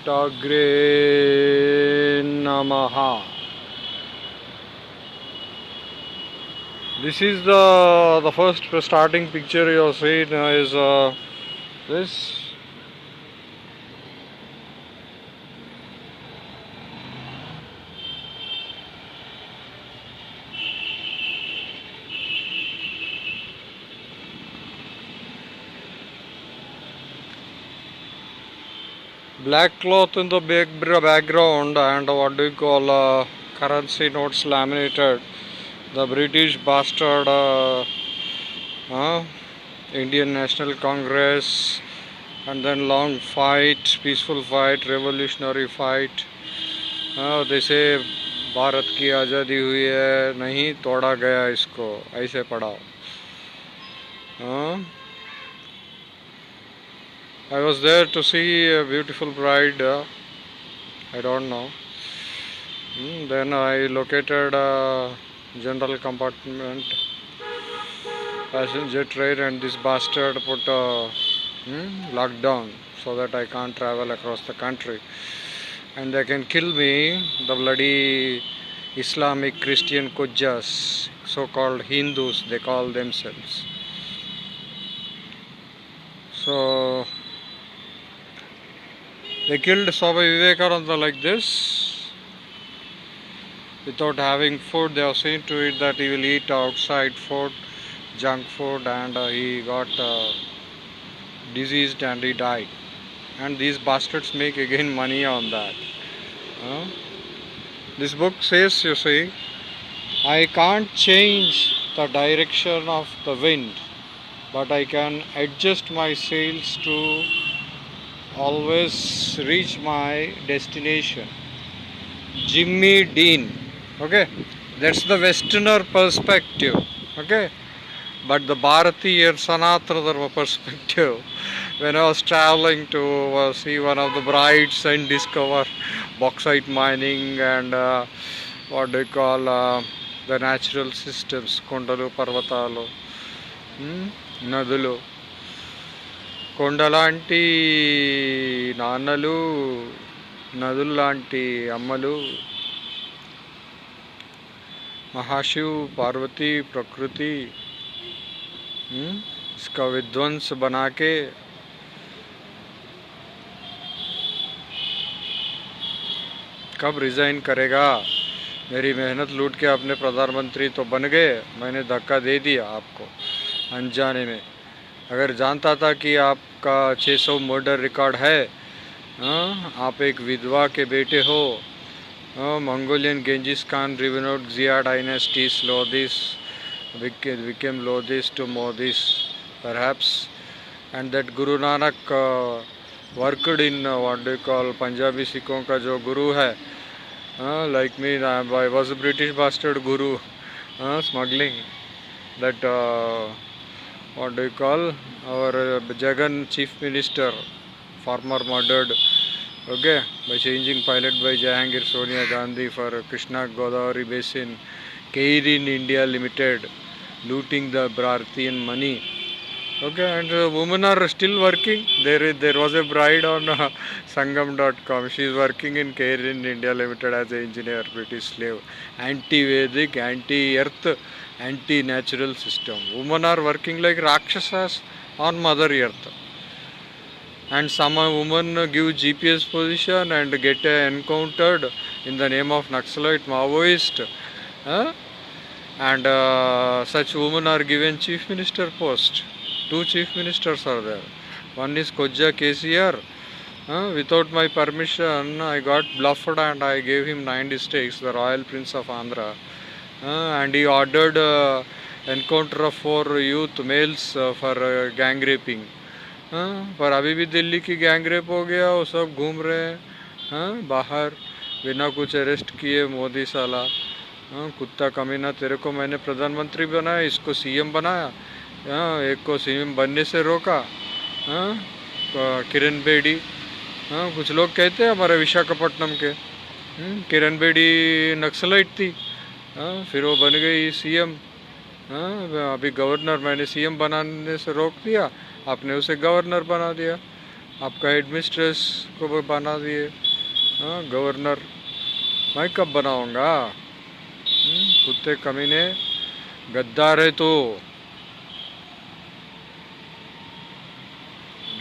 Agre Namaha. This is the first starting picture you have seen is this. Black cloth in the background and what do you call currency notes laminated. The British bastard Indian National Congress, and then long fight, peaceful fight, revolutionary fight. they say Bharat की आज़ादी हुई है, नहीं तोड़ा गया इसको, ऐसे पढ़ाओ. I was there to see a beautiful bride. I don't know. Then I located a general compartment, passenger train, and this bastard put a lockdown so that I can't travel across the country. And they can kill me, the bloody Islamic Christian Kujjas, so-called Hindus, they call themselves. So they killed Swami Vivekananda like this. Without having food, they have seen to it that he will eat outside food, junk food, and he got diseased and he died. And these bastards make again money on that. This book says, you see, I can't change the direction of the wind, but I can adjust my sails to always reach my destination. Jimmy Dean. Okay, that's the Westerner perspective. Okay, but the Bharatiya Sanatana Dharma perspective, when I was traveling to see one of the brides and discover bauxite mining and what do you call the natural systems, Kondalu, Parvatalu, Nadulu, Kondalanti, Nanalu, Nadulanti, Ammalu, महाशिव पार्वती प्रकृति इसका विध्वंस बना के कब resign करेगा. मेरी मेहनत लूट के अपने प्रधानमंत्री तो बन गए, मैंने धक्का दे दिया आपको अनजाने में. अगर जानता था कि आपका 600 मर्डर रिकॉर्ड है, आप एक विधवा के बेटे हो. Mongolian Genghis Khan revived Zia dynasty, Lodis became Lodis to Modis, perhaps, and that Guru Nanak worked in what they call Punjabi Sikhon ka jo Guru hai, like me, I was a British bastard Guru, smuggling that what do you call our Jagan Chief Minister, former murdered. Okay, by changing pilot by Jahangir Sonia Gandhi for Krishna Godavari Basin, Keirin India Limited, looting the Bharatian money. Okay, and women are still working. There was a bride on Sangam.com. She is working in Keirin India Limited as an engineer, British slave, anti-Vedic, anti-earth, anti-natural system. Women are working like Rakshasas on Mother Earth. And some women give GPS position and get encountered in the name of Naxalite Maoist. And such women are given chief minister post. 2 chief ministers are there. One is Kojja KCR. Without my permission, I got bluffed and I gave him 9 districts, the Royal Prince of Andhra. And he ordered encounter of 4 youth males for gang raping. पर अभी भी दिल्ली की gang rape हो गया, वो सब घूम रहे हैं बाहर बिना कुछ अरेस्ट किए. मोदी साला कुत्ता कमीना, तेरे को मैंने प्रधानमंत्री बनाया, इसको सीएम बनाया, एक को सीएम बनने से रोका. किरण बेदी, कुछ लोग कहते हैं हमारे विशाखापट्टनम के किरण बेदी नक्सलाइट थी, फिर वो बन गई सीएम. अभी गवर्नर, मैंने सीएम बनाने से रोक दिया, आपने उसे गवर्नर बना दिया. आपका हेडमिस्ट्रेस को भी बना दिए, हाँ गवर्नर। मैं कब बनाऊंगा? कुत्ते कमीने, गद्दार है तो।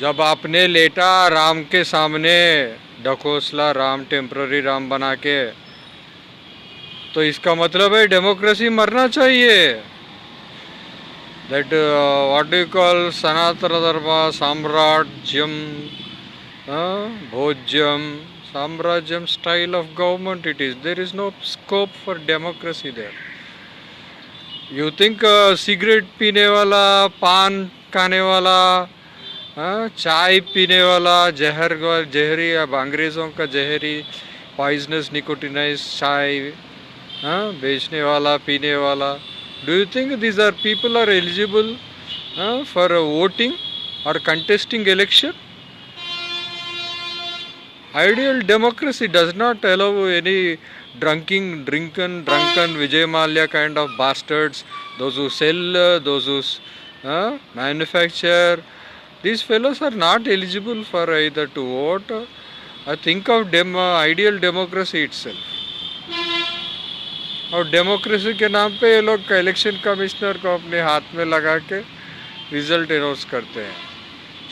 जब आपने लेटा राम के सामने, ढकोसला राम, टेम्पररी राम बना के, तो इसका मतलब है डेमोक्रेसी मरना चाहिए। That what do you call सनातन धर्म साम्राज्यम, भोज्यम साम्राज्यम style of government it is. There is no scope for democracy there. You think cigarette पीने वाला, पान खाने वाला, चाय पीने वाला, जहरी, अब अंग्रेज़ों का जहरी पॉइजनस निकोटिनाइज चाय बेचने वाला, पीने वाला, do you think these are people are eligible for voting or contesting election? Ideal democracy does not allow any drunken Vijay Mallya kind of bastards, those who sell, those who manufacture. These fellows are not eligible for either to vote. I think of ideal democracy itself. और democracy के नाम पे ये लोग election commissioner को अपने हाथ में लगा के रिजल्ट अनाउंस करते हैं।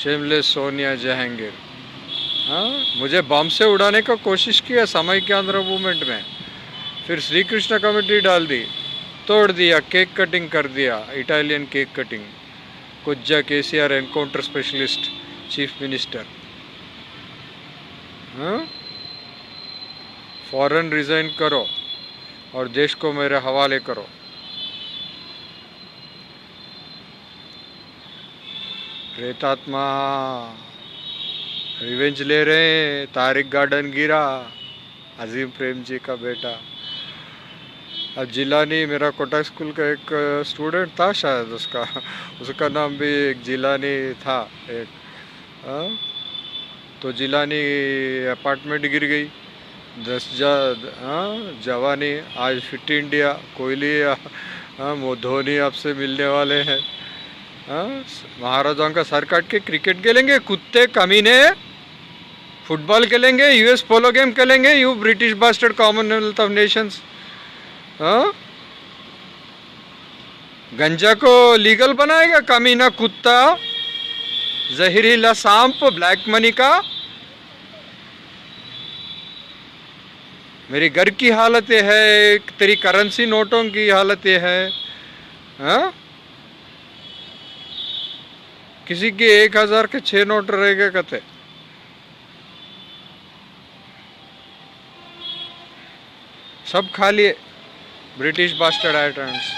शेमलेस सोनिया जहांगीर। हाँ, मुझे बम से उड़ाने का कोशिश किया समय के आंध्र मूवमेंट में, फिर श्री कृष्ण कमेटी डाल दी, तोड़ दिया, केक कटिंग कर दिया, इटालियन केक कटिंग। कुज्जा KCR encounter specialist chief minister. हाँ, फॉरेन रिजाइन करो और देश को मेरे हवाले करो। प्रेतात्मा रिवेंज ले रहे हैं। तारिक गार्डन गिरा, अजीम प्रेम जी का बेटा। अब जिलानी, मेरा कोटक स्कूल का एक स्टूडेंट था शायद, उसका नाम भी एक जिलानी था एक। तो जिलानी अपार्टमेंट गिर गई, 10 जवानी। आज फिट इंडिया, कोहली, धोनी आपसे मिलने वाले हैं। महाराजाओं का सर काट के क्रिकेट खेलेंगे कुत्ते कमीने, फुटबॉल खेलेंगे, यूएस पोलो गेम खेलेंगे, you British bastard Commonwealth of Nations. गंजा को लीगल बनाएगा कमीना कुत्ता, जहरीला सांप, ब्लैक मनी का। मेरी घर की हालत ये है, तेरी करेंसी नोटों की हालत ये है। हाँ, किसी के 1000 के 6 नोट रह गए कहते। सब खा लिए ब्रिटिश बास्टर्ड आइटम्स।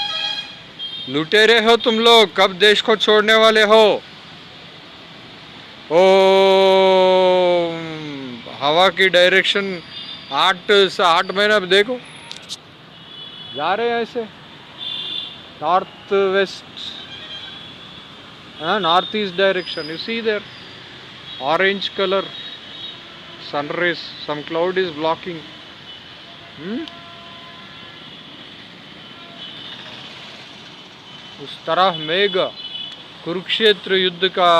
लुटेरे हो तुम लोग, कब देश को छोड़ने वाले हो? ओ, हवा की डायरेक्शन 8 से 8 महीने अब देखो जा रहे हैं ऐसे, north west, north east direction. You see there orange colour sun rays, some cloud is blocking. उस तरफ मेघ, कुरुक्षेत्र युद्ध का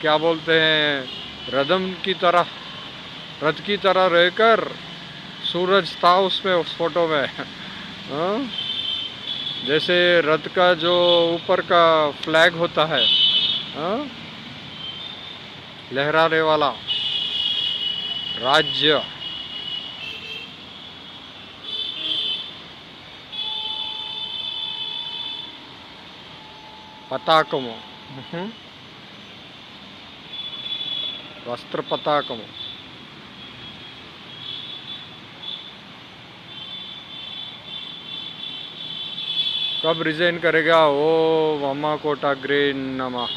क्या बोलते हैं, रदम की तरह, रथ की तरह रहकर सूरज था उसमें, उस फोटो में। जैसे रथ का जो ऊपर का फ्लैग होता है, लहराने वाला राज्य। పతాకము, वस्त्र पताकము। कब रिजाइन करेगा? ओ मम्मा कोटाग्रे नमः।